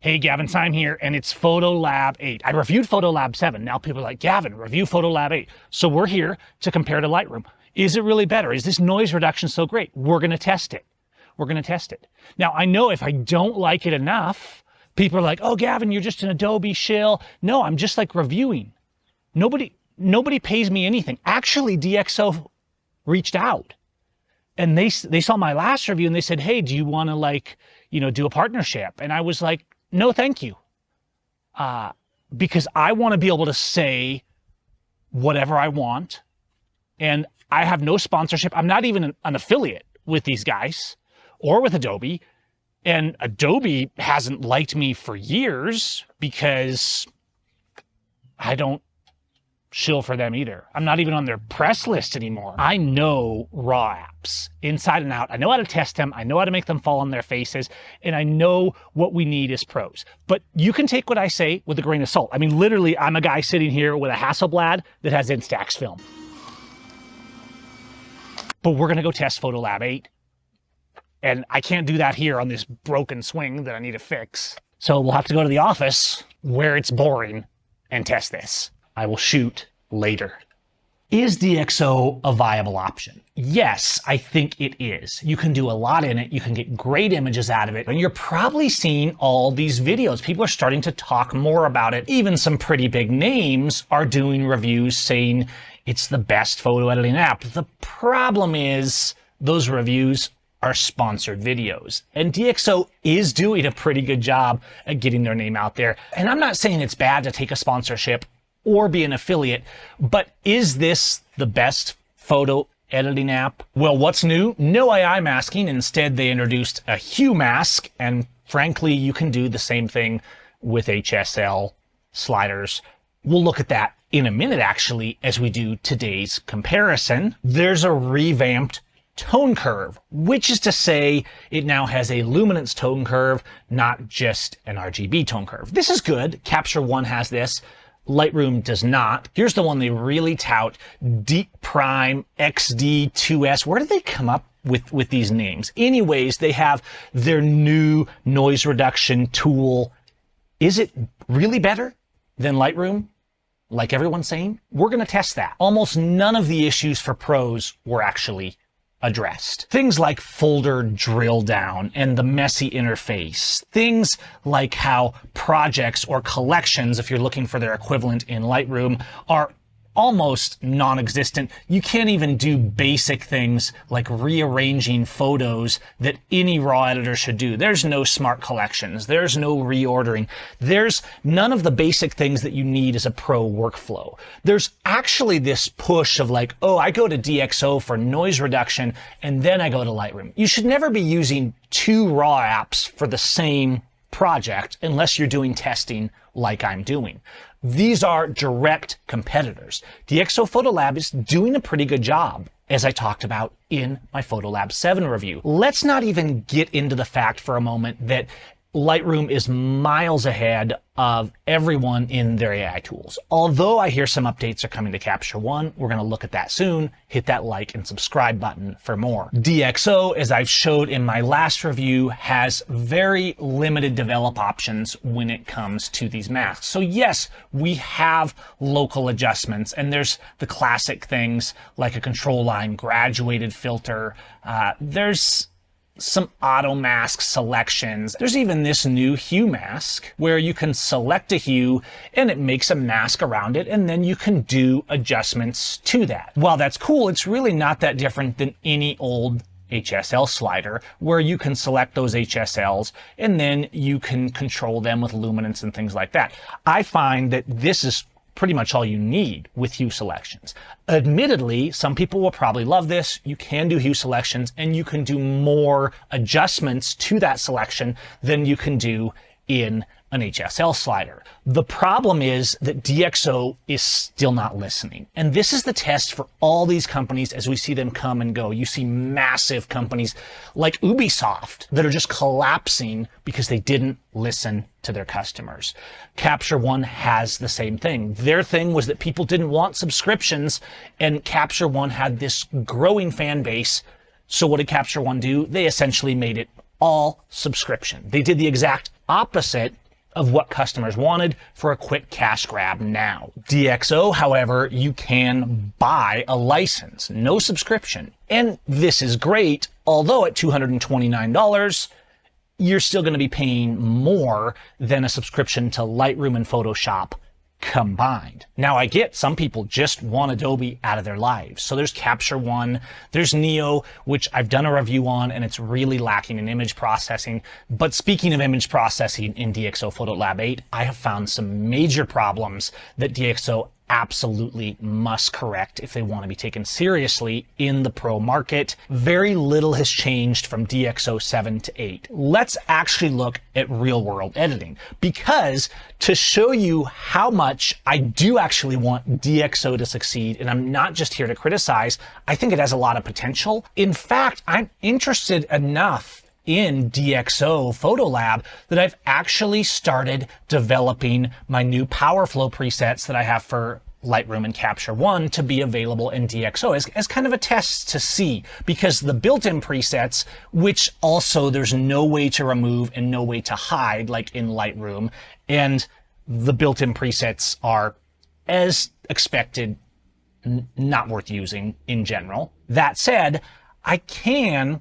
Hey, Gavin, Seim here, and it's PhotoLab 8. I reviewed PhotoLab 7. Now people are like, Gavin, review PhotoLab 8. So we're here to compare to Lightroom. Is it really better? Is this noise reduction so great? We're going to test it. We're going to test it. Now, I know if I don't like it enough, people are like, oh, Gavin, you're just an Adobe shill. No, I'm just like reviewing. Nobody pays me anything. Actually, DXO reached out. And they saw my last review and they said, hey, do you want to do a partnership? And I was like, no, thank you. Because I want to be able to say whatever I want. And I have no sponsorship. I'm not even an affiliate with these guys or with Adobe. And Adobe hasn't liked me for years because I don't shill for them either. I'm not even on their press list anymore. I know raw apps inside and out. I know how to test them. I know how to make them fall on their faces. And I know what we need as pros. But you can take what I say with a grain of salt. I mean, literally, I'm a guy sitting here with a Hasselblad that has Instax film. But we're going to go test PhotoLab 8. And I can't do that here on this broken swing that I need to fix. So we'll have to go to the office where it's boring and test this. I will shoot later. Is DXO a viable option? Yes, I think it is. You can do a lot in it. You can get great images out of it. And you're probably seeing all these videos. People are starting to talk more about it. Even some pretty big names are doing reviews saying it's the best photo editing app. The problem is those reviews are sponsored videos. And DXO is doing a pretty good job at getting their name out there. And I'm not saying it's bad to take a sponsorship or be an affiliate, but is this the best photo editing app? Well, what's new? No AI masking. Instead, they introduced a hue mask, and frankly, you can do the same thing with HSL sliders. We'll look at that in a minute, actually, as we do today's comparison. There's a revamped tone curve, which is to say it now has a luminance tone curve, not just an RGB tone curve. This is good. Capture One has this. Lightroom does not. Here's the one they really tout, Deep Prime XD2S. Where did they come up with these names? Anyways, they have their new noise reduction tool. Is it really better than Lightroom, like everyone's saying? We're going to test that. Almost none of the issues for pros were actually addressed. Things like folder drill down and the messy interface. Things like how projects or collections, if you're looking for their equivalent in Lightroom, are almost non-existent. You can't even do basic things like rearranging photos that any raw editor should do. There's no smart collections. There's no reordering. There's none of the basic things that you need as a pro workflow. There's actually this push of like, oh, I go to DXO for noise reduction and then I go to Lightroom. You should never be using two raw apps for the same project unless you're doing testing like I'm doing. These are direct competitors. DXO PhotoLab is doing a pretty good job, as I talked about in my PhotoLab 7 review. Let's not even get into the fact for a moment that Lightroom is miles ahead of everyone in their AI tools. Although I hear some updates are coming to Capture One, we're going to look at that soon. Hit that like and subscribe button for more. DXO, as I've showed in my last review, has very limited develop options when it comes to these masks. So yes, we have local adjustments, and there's the classic things like a control line graduated filter. There's some auto mask selections. There's even this new hue mask where you can select a hue and it makes a mask around it, and then you can do adjustments to that. While that's cool, it's really not that different than any old HSL slider where you can select those HSLs and then you can control them with luminance and things like that. I find that this is pretty much all you need with hue selections. Admittedly, some people will probably love this. You can do hue selections and you can do more adjustments to that selection than you can do in an HSL slider. The problem is that DXO is still not listening. And this is the test for all these companies as we see them come and go. You see massive companies like Ubisoft that are just collapsing because they didn't listen to their customers. Capture One has the same thing. Their thing was that people didn't want subscriptions, and Capture One had this growing fan base. So what did Capture One do? They essentially made it all subscription. They did the exact opposite of what customers wanted for a quick cash grab now. DXO, however, you can buy a license, no subscription. And this is great, although at $229, you're still going to be paying more than a subscription to Lightroom and Photoshop combined. Now, I get some people just want Adobe out of their lives. So there's Capture One, there's Neo, which I've done a review on, and it's really lacking in image processing. But speaking of image processing in DXO Photo Lab 8, I have found some major problems that DXO absolutely must correct if they want to be taken seriously in the pro market. Very little has changed from DXO 7 to 8. Let's actually look at real world editing, because to show you how much I do actually want DXO to succeed, and I'm not just here to criticize, I think it has a lot of potential. In fact, I'm interested enough in DXO Photo Lab that I've actually started developing my new Power Flow presets that I have for Lightroom and Capture One to be available in DXO as kind of a test to see, because the built-in presets, which also there's no way to remove and no way to hide like in Lightroom, and the built-in presets are, as expected, not worth using in general. That said, I can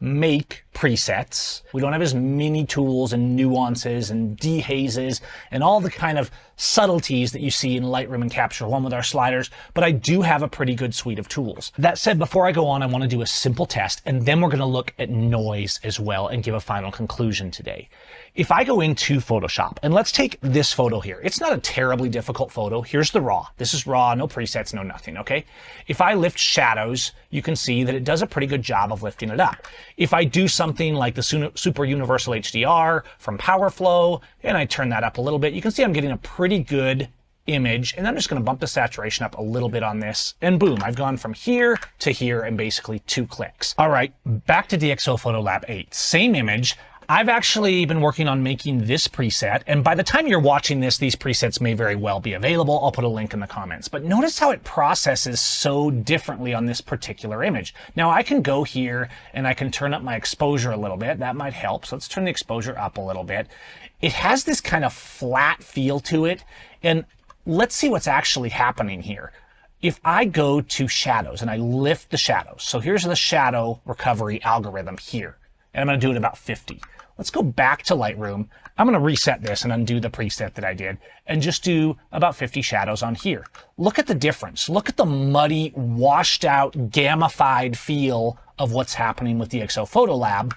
make presets. We don't have as many tools and nuances and dehazes and all the kind of subtleties that you see in Lightroom and Capture One with our sliders, but I do have a pretty good suite of tools. That said, before I go on, I want to do a simple test, and then we're going to look at noise as well and give a final conclusion today. If I go into Photoshop, and let's take this photo here. It's not a terribly difficult photo. Here's the raw. This is raw, no presets, no nothing, okay? If I lift shadows, you can see that it does a pretty good job of lifting it up. If I do something like the Super Universal HDR from Power Flow, and I turn that up a little bit, you can see I'm getting a pretty good image, and I'm just going to bump the saturation up a little bit on this, and boom, I've gone from here to here in basically 2 clicks. All right, back to DXO Photo Lab 8. Same image. I've actually been working on making this preset, and by the time you're watching this, these presets may very well be available. I'll put a link in the comments. But notice how it processes so differently on this particular image. Now, I can go here and I can turn up my exposure a little bit. That might help. So let's turn the exposure up a little bit. It has this kind of flat feel to it, and let's see what's actually happening here. If I go to shadows and I lift the shadows, so here's the shadow recovery algorithm here, and I'm going to do it about 50. Let's go back to Lightroom. I'm going to reset this and undo the preset that I did and just do about 50 shadows on here. Look at the difference. Look at the muddy, washed out, gamified feel of what's happening with DXO Photo Lab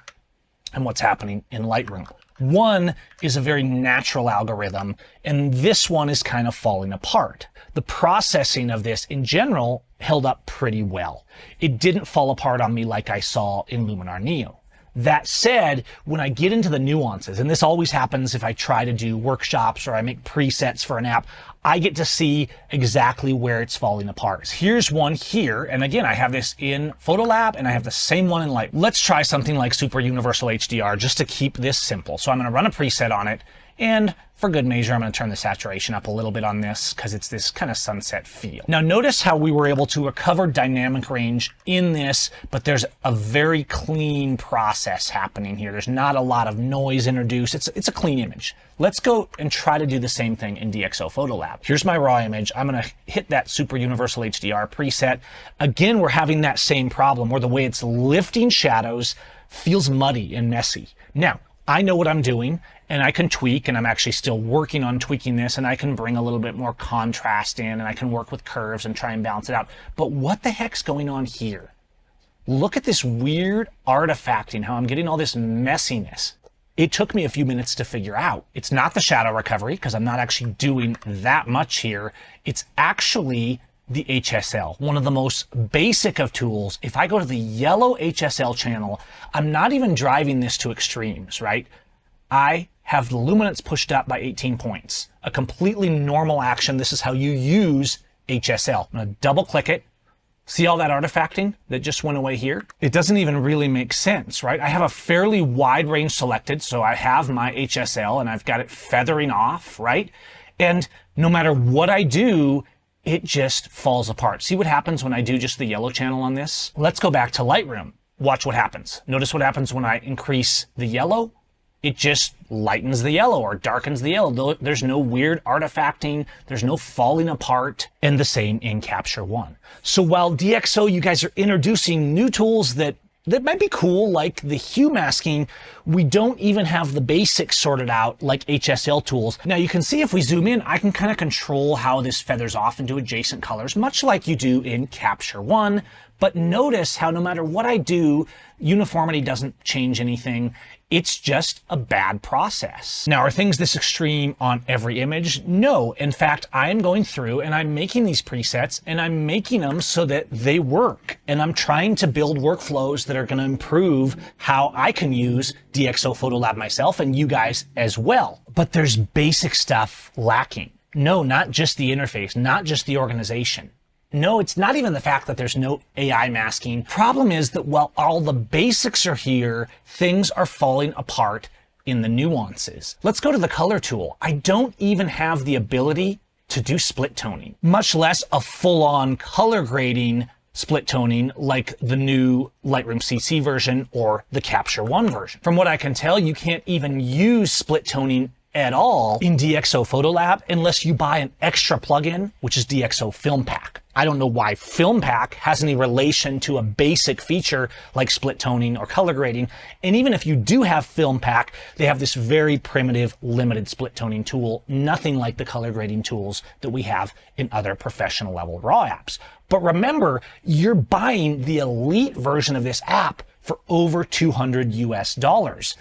and what's happening in Lightroom. One is a very natural algorithm, and this one is kind of falling apart. The processing of this in general held up pretty well. It didn't fall apart on me like I saw in Luminar Neo. That said, when I get into the nuances, and this always happens if I try to do workshops or I make presets for an app, I get to see exactly where it's falling apart. Here's one here, and again, I have this in Photo Lab, and I have the same one in Light. Let's try something like Super Universal HDR just to keep this simple. So I'm going to run a preset on it, and for good measure, I'm going to turn the saturation up a little bit on this because it's this kind of sunset feel. Now notice how we were able to recover dynamic range in this, but there's a very clean process happening here. There's not a lot of noise introduced. It's a clean image. Let's go and try to do the same thing in DXO Photo Lab. Here's my raw image. I'm going to hit that Super Universal HDR preset. Again, we're having that same problem where the way it's lifting shadows feels muddy and messy. Now, I know what I'm doing, and I can tweak, and I'm actually still working on tweaking this, and I can bring a little bit more contrast in, and I can work with curves and try and balance it out. But what the heck's going on here? Look at this weird artifacting, how I'm getting all this messiness. It took me a few minutes to figure out. It's not the shadow recovery, because I'm not actually doing that much here. It's actually the HSL, one of the most basic of tools. If I go to the yellow HSL channel, I'm not even driving this to extremes, right? I have the luminance pushed up by 18 points, a completely normal action. This is how you use HSL. I'm going to double click it. See all that artifacting that just went away here? It doesn't even really make sense, right? I have a fairly wide range selected, so I have my HSL and I've got it feathering off, right? And no matter what I do, it just falls apart. See what happens when I do just the yellow channel on this? Let's go back to Lightroom. Watch what happens. Notice what happens when I increase the yellow. It just lightens the yellow or darkens the yellow. There's no weird artifacting. There's no falling apart. And the same in Capture One. So while DXO, you guys are introducing new tools that might be cool, like the hue masking, we don't even have the basics sorted out like HSL tools. Now you can see if we zoom in, I can kind of control how this feathers off into adjacent colors, much like you do in Capture One. But notice how no matter what I do, uniformity doesn't change anything. It's just a bad process. Now, are things this extreme on every image? No. In fact, I'm going through and I'm making these presets and I'm making them so that they work. And I'm trying to build workflows that are going to improve how I can use DXO Photolab myself and you guys as well. But there's basic stuff lacking. No, not just the interface, not just the organization. No, it's not even the fact that there's no AI masking. Problem is that while all the basics are here, things are falling apart in the nuances. Let's go to the color tool. I don't even have the ability to do split toning, much less a full-on color grading split toning like the new Lightroom CC version or the Capture One version. From what I can tell, you can't even use split toning at all in DXO Photolab unless you buy an extra plugin, which is DXO Film Pack. I don't know why Film Pack has any relation to a basic feature like split toning or color grading. And even if you do have Film Pack, they have this very primitive, limited split toning tool, nothing like the color grading tools that we have in other professional level RAW apps. But remember, you're buying the elite version of this app for over $200 US.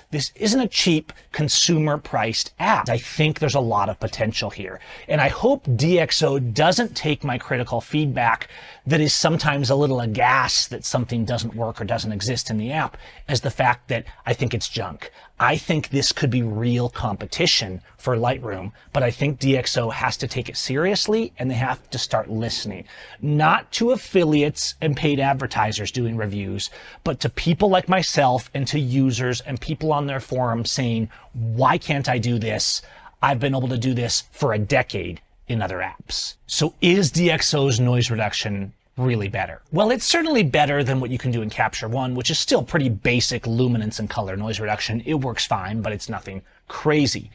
This isn't a cheap consumer priced app. I think there's a lot of potential here. And I hope DXO doesn't take my critical feedback that is sometimes a little aghast that something doesn't work or doesn't exist in the app as the fact that I think it's junk. I think this could be real competition for Lightroom, but I think DXO has to take it seriously and they have to start listening, not to affiliates and paid advertisers doing reviews, but to people like myself and to users and people on their forums saying, why can't I do this? I've been able to do this for a decade in other apps. So is DXO's noise reduction really better? Well, it's certainly better than what you can do in Capture One, which is still pretty basic luminance and color noise reduction. It works fine, but it's nothing crazy.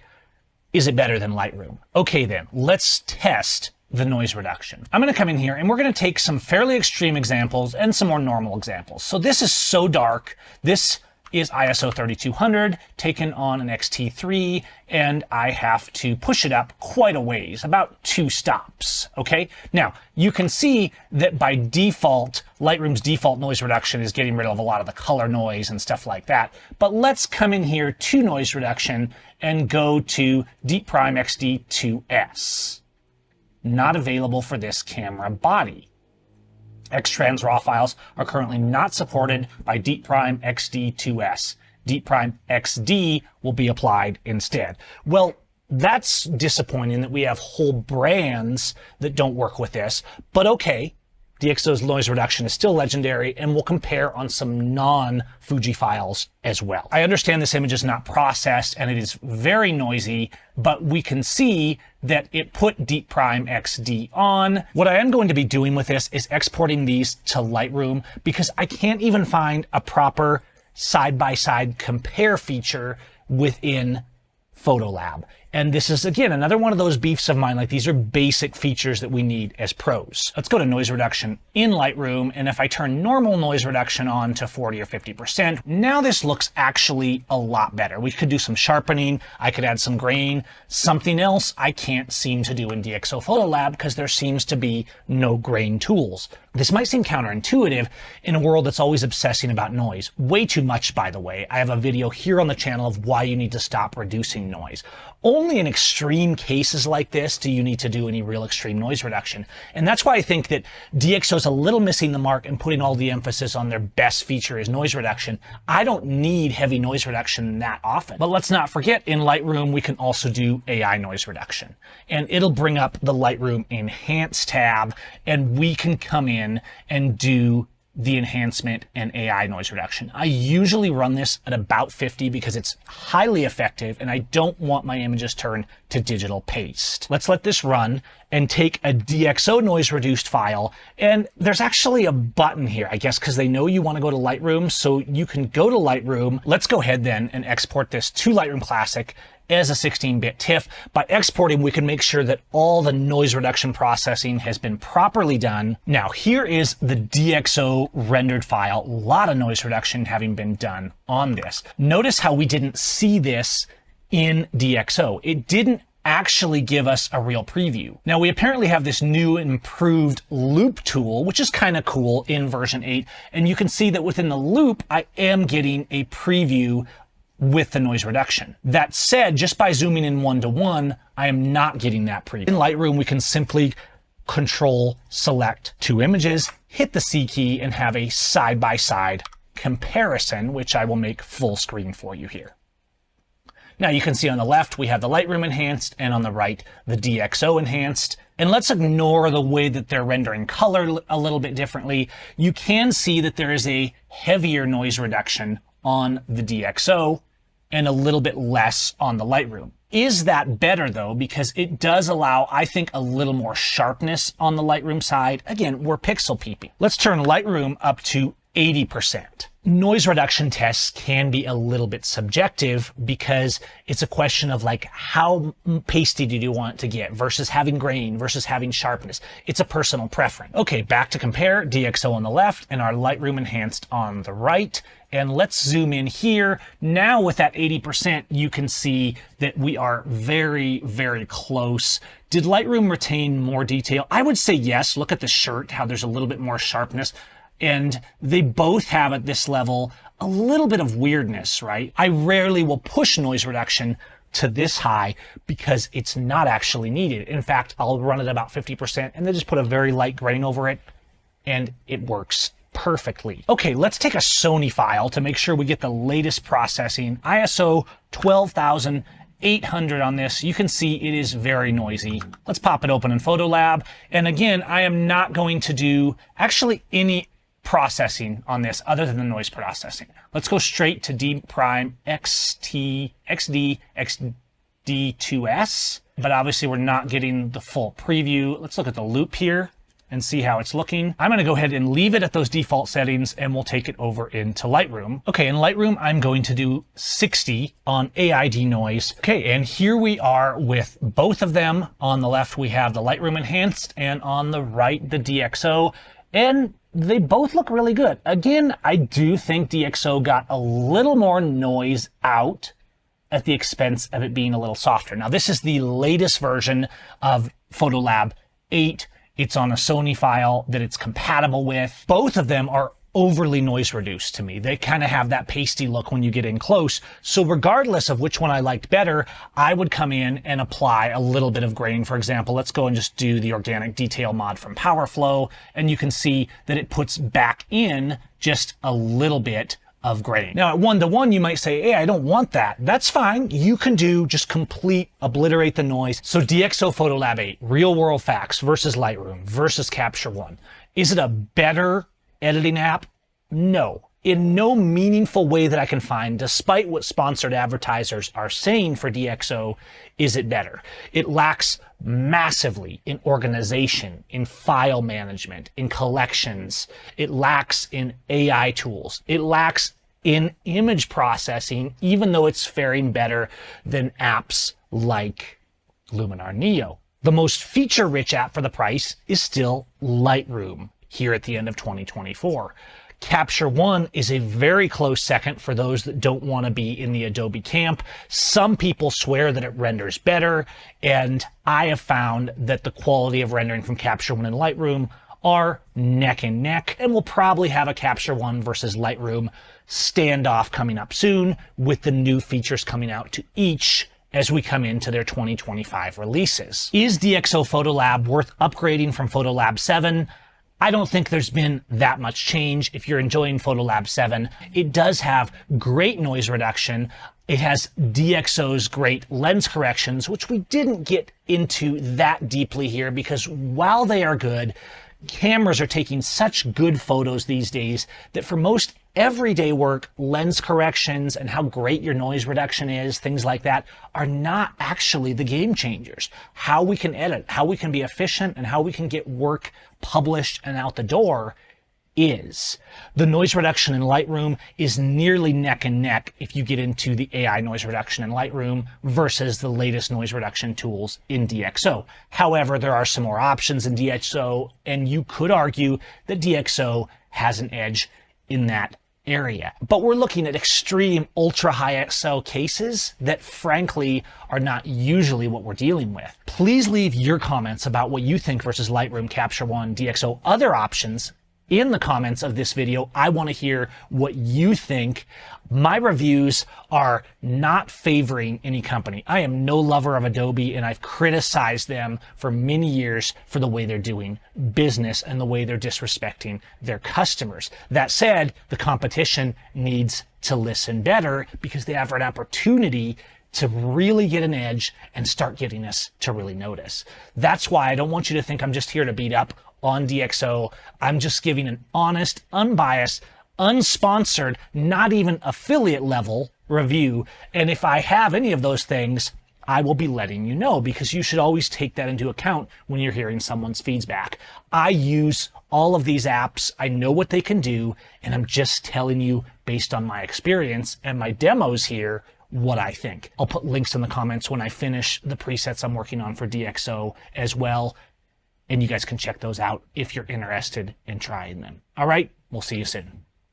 Is it better than Lightroom? Okay then, let's test the noise reduction. I'm gonna come in here and we're gonna take some fairly extreme examples and some more normal examples. So this is so dark. This is ISO 3200 taken on an X-T3, and I have to push it up quite a ways, about 2 stops, okay? Now, you can see that by default, Lightroom's default noise reduction is getting rid of a lot of the color noise and stuff like that. But let's come in here to noise reduction and go to Deep Prime XD2S. Not available for this camera body. X-Trans RAW files are currently not supported by Deep Prime XD2S. Deep Prime XD will be applied instead. Well, that's disappointing that we have whole brands that don't work with this, but okay. DXO's noise reduction is still legendary, and we'll compare on some non-Fuji files as well. I understand this image is not processed and it is very noisy, but we can see that it put Deep Prime XD on. What I am going to be doing with this is exporting these to Lightroom because I can't even find a proper side-by-side compare feature within Photolab. And this is, again, another one of those beefs of mine. Like, these are basic features that we need as pros. Let's go to noise reduction in Lightroom. And if I turn normal noise reduction on to 40 or 50%, now this looks actually a lot better. We could do some sharpening. I could add some grain. Something else I can't seem to do in DXO Photolab because there seems to be no grain tools. This might seem counterintuitive in a world that's always obsessing about noise. Way too much, by the way. I have a video here on the channel of why you need to stop reducing noise. Only in extreme cases like this do you need to do any real extreme noise reduction. And that's why I think that DXO is a little missing the mark and putting all the emphasis on their best feature is noise reduction. I don't need heavy noise reduction that often. But let's not forget, in Lightroom, we can also do AI noise reduction. And it'll bring up the Lightroom Enhance tab, and we can come in and do the enhancement and AI noise reduction. I usually run this at about 50 because it's highly effective and I don't want my images turned to digital paste. Let's let this run and take a DXO noise reduced file. And there's actually a button here, I guess, because they know you want to go to Lightroom. So you can go to Lightroom. Let's go ahead then and export this to Lightroom Classic as a 16-bit TIFF. By exporting, we can make sure that all the noise reduction processing has been properly done. Now, here is the DXO rendered file. A lot of noise reduction having been done on this. Notice how we didn't see this in DXO. It didn't actually give us a real preview. Now, we apparently have this new improved loop tool, which is kind of cool in version 8. And you can see that within the loop, I am getting a preview with the noise reduction. That said, just by zooming in 1:1, I am not getting that preview. In Lightroom, we can simply Control select two images, hit the C key, and have a side-by-side comparison, which I will make full screen for you here. Now you can see on the left, we have the Lightroom enhanced, and on the right, the DXO enhanced. And let's ignore the way that they're rendering color a little bit differently. You can see that there is a heavier noise reduction on the DXO and a little bit less on the Lightroom. Is that better though? Because it does allow, I think, a little more sharpness on the Lightroom side. Again, we're pixel peeping. Let's turn Lightroom up to 80%. Noise reduction tests can be a little bit subjective because it's a question of like how pasty do you want it to get versus having grain versus having sharpness. It's a personal preference. Okay, back to compare, DXO on the left and our Lightroom enhanced on the right. And let's zoom in here. Now with that 80%, you can see that we are very, very close. Did Lightroom retain more detail? I would say yes. Look at the shirt, how there's a little bit more sharpness. And they both have at this level a little bit of weirdness, right? I rarely will push noise reduction to this high because it's not actually needed. In fact, I'll run it about 50% and then just put a very light grain over it and it works perfectly. Okay, let's take a Sony file to make sure we get the latest processing. ISO 12,800 on this. You can see it is very noisy. Let's pop it open in Photolab. And again, I am not going to do actually any processing on this other than the noise processing. Let's go straight to D prime XD XD2S, but obviously we're not getting the full preview. Let's look at the loop here and see how it's looking. I'm gonna go ahead and leave it at those default settings and we'll take it over into Lightroom. Okay, in Lightroom, I'm going to do 60 on AID noise. Okay, and here we are with both of them. On the left, we have the Lightroom enhanced and on the right, the DXO. And they both look really good. Again, I do think DXO got a little more noise out at the expense of it being a little softer. Now, this is the latest version of Photolab 8. It's on a Sony file that it's compatible with. Both of them are overly noise reduced to me. They kind of have that pasty look when you get in close. So regardless of which one I liked better, I would come in and apply a little bit of grain. For example, let's go and just do the organic detail mod from PowerFlow. And you can see that it puts back in just a little bit of grain. Now at 1:1, you might say, hey, I don't want that. That's fine. You can do just complete obliterate the noise. So DXO Photolab 8, real world facts versus Lightroom versus Capture One. Is it a better editing app? No. In no meaningful way that I can find, despite what sponsored advertisers are saying for DXO, is it better. It lacks massively in organization, in file management, in collections. It lacks in AI tools. It lacks in image processing, even though it's faring better than apps like Luminar Neo. The most feature-rich app for the price is still Lightroom here at the end of 2024. Capture One is a very close second for those that don't want to be in the Adobe camp. Some people swear that it renders better, and I have found that the quality of rendering from Capture One and Lightroom are neck and neck, and we'll probably have a Capture One versus Lightroom standoff coming up soon with the new features coming out to each as we come into their 2025 releases. Is DXO Photolab worth upgrading from Photolab 7? I don't think there's been that much change. If you're enjoying Photolab 7, it does have great noise reduction. It has DXO's great lens corrections, which we didn't get into that deeply here because while they are good, Cameras are taking such good photos these days that for most everyday work, lens corrections and how great your noise reduction is, things like that, are not actually the game changers. How we can edit, how we can be efficient, and how we can get work published and out the door is. The noise reduction in Lightroom is nearly neck and neck if you get into the AI noise reduction in Lightroom versus the latest noise reduction tools in DXO. However, there are some more options in DXO, and you could argue that DXO has an edge in that area. But we're looking at extreme ultra high ISO cases that frankly are not usually what we're dealing with. Please leave your comments about what you think versus Lightroom, Capture One, DXO, other options in the comments of this video. I want to hear what you think. My reviews are not favoring any company. I am no lover of Adobe, and I've criticized them for many years for the way they're doing business and the way they're disrespecting their customers. That said, the competition needs to listen better because they have an opportunity to really get an edge and start getting us to really notice. That's why I don't want you to think I'm just here to beat up on DXO. I'm just giving an honest, unbiased, unsponsored, not even affiliate level review. And if I have any of those things, I will be letting you know, because you should always take that into account when you're hearing someone's feedback. I use all of these apps. I know what they can do, and I'm just telling you based on my experience and my demos here what I think. I'll put links in the comments when I finish the presets I'm working on for DXO as well, and you guys can check those out if you're interested in trying them. All right, we'll see you soon.